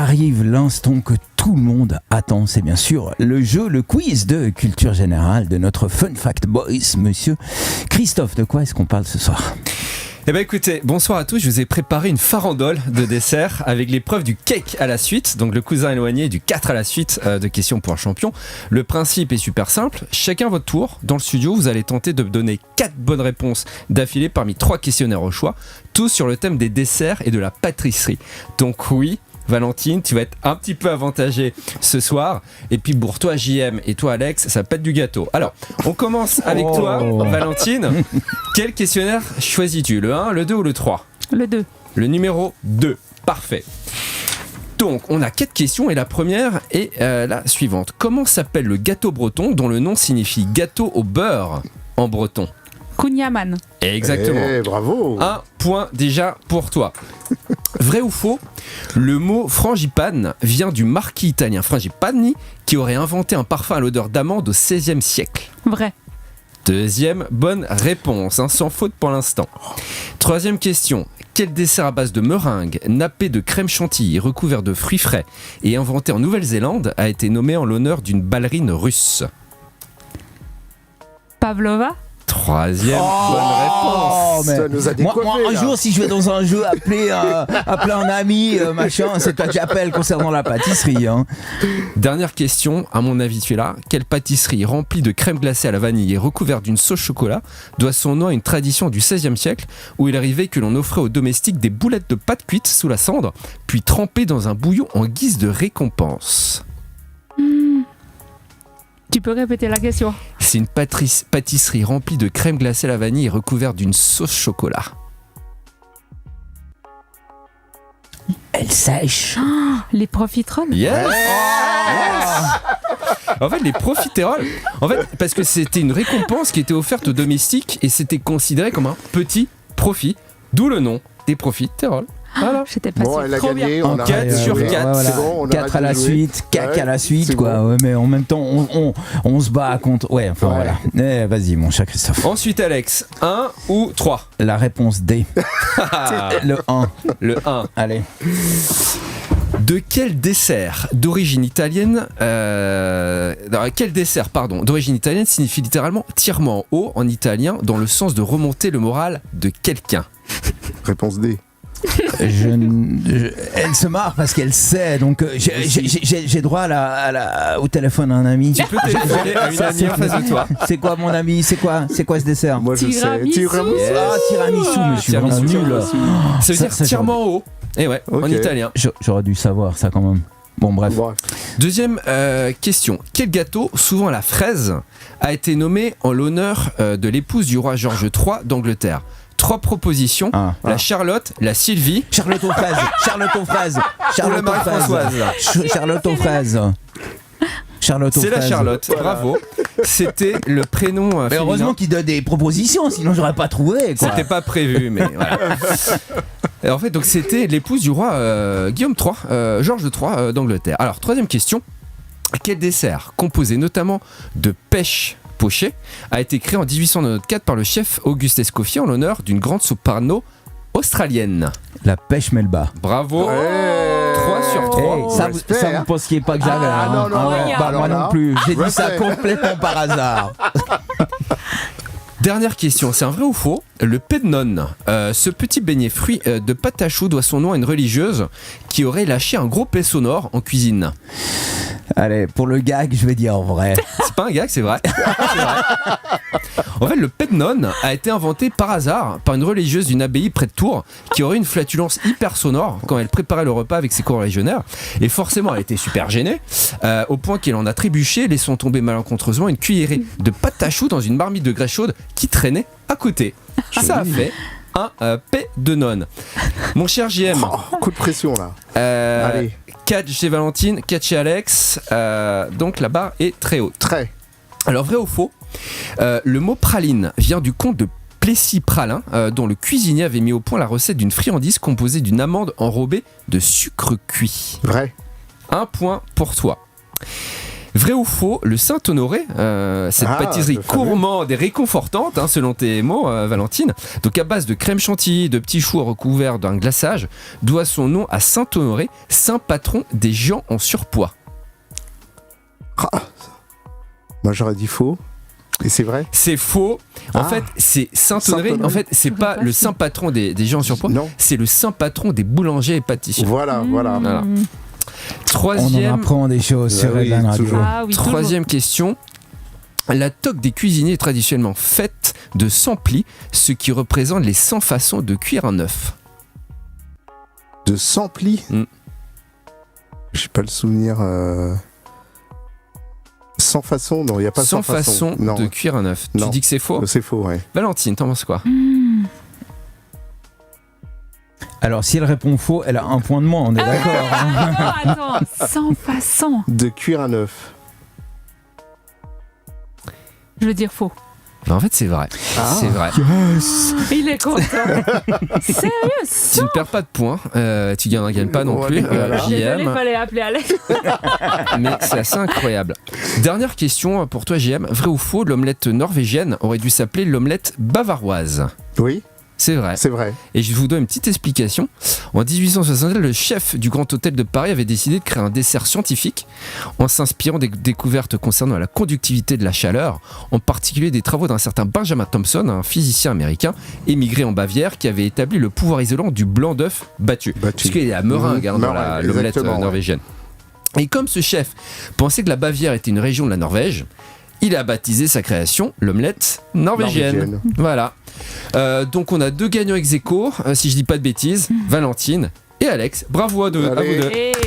arrive l'instant que tout le monde attend. C'est bien sûr le quiz de culture générale de notre Fun Fact Boys, monsieur Christophe. De quoi est-ce qu'on parle ce soir ? Eh bien écoutez, bonsoir à tous, je vous ai préparé une farandole de dessert avec l'épreuve du cake à la suite, donc le cousin éloigné du 4 à la suite de questions pour un champion. Le principe est super simple, chacun votre tour, dans le studio vous allez tenter de donner 4 bonnes réponses d'affilée parmi 3 questionnaires au choix, tous sur le thème des desserts et de la pâtisserie. Donc oui, Valentine, tu vas être un petit peu avantagée ce soir. Et puis pour toi, JM, et toi, Alex, ça pète du gâteau. Alors, on commence avec toi, Valentine. Quel questionnaire choisis-tu ? Le 1, le 2 ou le 3 ? Le 2. Le numéro 2. Parfait. Donc, on a 4 questions et la première est la suivante. Comment s'appelle le gâteau breton dont le nom signifie gâteau au beurre en breton ? Kunyaman. Exactement. Bravo. Un point déjà pour toi. Vrai ou faux ? Le mot frangipane vient du marquis italien Frangipani qui aurait inventé un parfum à l'odeur d'amande au XVIe siècle. Vrai. Deuxième bonne réponse, sans faute pour l'instant. Troisième question. Quel dessert à base de meringue, nappé de crème chantilly, recouvert de fruits frais et inventé en Nouvelle-Zélande a été nommé en l'honneur d'une ballerine russe ? Pavlova. Troisième bonne réponse. Mais Ça nous a moi, décoiffé, un là. jour, si je vais dans un jeu appeler un ami, machin, c'est toi que j'appelle concernant la pâtisserie. Hein. Dernière question, à mon avis tu es là. Quelle pâtisserie remplie de crème glacée à la vanille et recouverte d'une sauce chocolat doit son nom à une tradition du XVIe siècle où il arrivait que l'on offrait aux domestiques des boulettes de pâte cuite sous la cendre, puis trempées dans un bouillon en guise de récompense ? Tu peux répéter la question ? C'est une pâtisserie remplie de crème glacée à la vanille et recouverte d'une sauce chocolat. Elle sèche. Les profiteroles. Yes. En fait, les profiteroles, parce que c'était une récompense qui était offerte aux domestiques et c'était considéré comme un petit profit, d'où le nom des profiteroles. Voilà. J'étais pas Bon, sûre. elle a Trop gagné. bien. On En a 4 sur joué. 4. C'est bon, on 4 arrête à la de jouer. suite, cac Ouais, à la suite, c'est quoi. bon. Ouais, mais en même temps, on se bat contre. Ouais, enfin Ouais. voilà. Vas-y, mon cher Christophe. Ensuite, Alex, 1 ou 3 ? La réponse D. Le 1. Le 1. Allez. De quel dessert d'origine italienne d'origine italienne signifie littéralement tirement en haut en italien dans le sens de remonter le moral de quelqu'un ? Réponse D. Elle se marre parce qu'elle sait, donc j'ai droit au téléphone à un ami. Tu peux téléphoner à une amie en face de toi. C'est quoi mon ami ? C'est quoi ce dessert ? Moi je sais. Tiramisu. Ah, tiramisu, monsieur, Tiramisu. vraiment nul. Ça veut dire ça, tirement en haut. Et ouais, en Ok. italien. J'aurais dû savoir ça quand même. Bon, bref. Bref. Deuxième question. Quel gâteau, souvent à la fraise, a été nommé en l'honneur de l'épouse du roi George III d'Angleterre ? 3 propositions. La Charlotte, la Sylvie. Charlotte aux fraises. Ou la Marie-Françoise. Charlotte aux fraises. C'est la Charlotte, bravo. C'était le prénom Mais féminin. heureusement qu'il donne des propositions, sinon j'aurais pas trouvé. Quoi. C'était pas prévu, mais voilà. Et en fait, donc c'était l'épouse du roi Guillaume III, George III d'Angleterre. Alors, troisième question. Quel dessert, composé notamment de pêche pochée, a été créé en 1894 par le chef Auguste Escoffier en l'honneur d'une grande soprano australienne ? La pêche Melba. Bravo. 3 sur 3. Ça respect, vous pensiez pas que j'avais Ah, hein. non, ouais. non, Bah, non, moi non. non plus. J'ai dit ça Respect. complètement par hasard. Dernière question, c'est un vrai ou faux ? Le pednon, ce petit beignet fruit de pâte à choux doit son nom à une religieuse qui aurait lâché un gros paix sonore en cuisine. Allez, pour le gag, je vais dire vrai. C'est pas un gag, c'est vrai. C'est vrai. En fait, le pednon a été inventé par hasard par une religieuse d'une abbaye près de Tours qui aurait une flatulence hyper sonore quand elle préparait le repas avec ses coreligionnaires. Et forcément, elle était super gênée, au point qu'elle en a trébuché, laissant tomber malencontreusement une cuillerée de pâte à choux dans une marmite de graisse chaude qui traînait à côté. Ça a fait un paix de nonne. Mon cher JM, Coup de pression là. Allez. 4 chez Valentine, 4 chez Alex, donc la barre est très haute. Très. Alors vrai ou faux, le mot praline vient du conte de Plessis Pralin, dont le cuisinier avait mis au point la recette d'une friandise composée d'une amande enrobée de sucre cuit. Vrai. 1 point pour toi. Vrai ou faux, le Saint-Honoré, cette pâtisserie le fameux. gourmande et réconfortante, selon tes mots, Valentine, donc à base de crème chantilly, de petits choux recouverts d'un glaçage, doit son nom à Saint-Honoré, saint patron des gens en surpoids. Moi, j'aurais dit faux. Et c'est vrai? C'est faux. En fait, c'est Saint-Honoré. Saint-Honoré. En fait, c'est pas le saint patron des gens en surpoids. Non. C'est le saint patron des boulangers et pâtissiers. Voilà. Voilà. On en Troisième, apprend des choses sur oui, Redline Radio. toujours. Ah oui, troisième question. La toque des cuisiniers est traditionnellement faite de 100 plis, ce qui représente les 100 façons de cuire un œuf. De 100 plis. J'ai pas le souvenir. 100 façons, non, il n'y a pas 100 100 façons Non, de cuire un œuf. Non. Tu dis que c'est faux? c'est faux, ouais. Valentine, t'en penses quoi? Alors, si elle répond faux, elle a un point de moins, on est d'accord. hein. Attends, sans façon. De cuire un œuf. Je veux dire faux. Ben, en fait, c'est vrai. C'est vrai. Il est content. Sérieux, Tu ça? ne perds pas de points. Tu gagnes pas non Ouais, plus. voilà. Désolé, JM. fallait appeler Alex. Mais c'est assez incroyable. Dernière question pour toi, JM. Vrai ou faux, l'omelette norvégienne aurait dû s'appeler l'omelette bavaroise? Oui, C'est vrai. c'est vrai. Et je vous donne une petite explication. En 1867, le chef du Grand Hôtel de Paris avait décidé de créer un dessert scientifique en s'inspirant des découvertes concernant la conductivité de la chaleur, en particulier des travaux d'un certain Benjamin Thompson, un physicien américain émigré en Bavière qui avait établi le pouvoir isolant du blanc d'œuf battu. Parce qu'il y a meringue dans Meringue, l'omelette exactement, norvégienne. Et comme ce chef pensait que la Bavière était une région de la Norvège, il a baptisé sa création l'omelette norvégienne. Voilà. Donc on a 2 gagnants ex aequo, si je dis pas de bêtises, Valentine et Alex. Bravo à vous deux. Allez. Et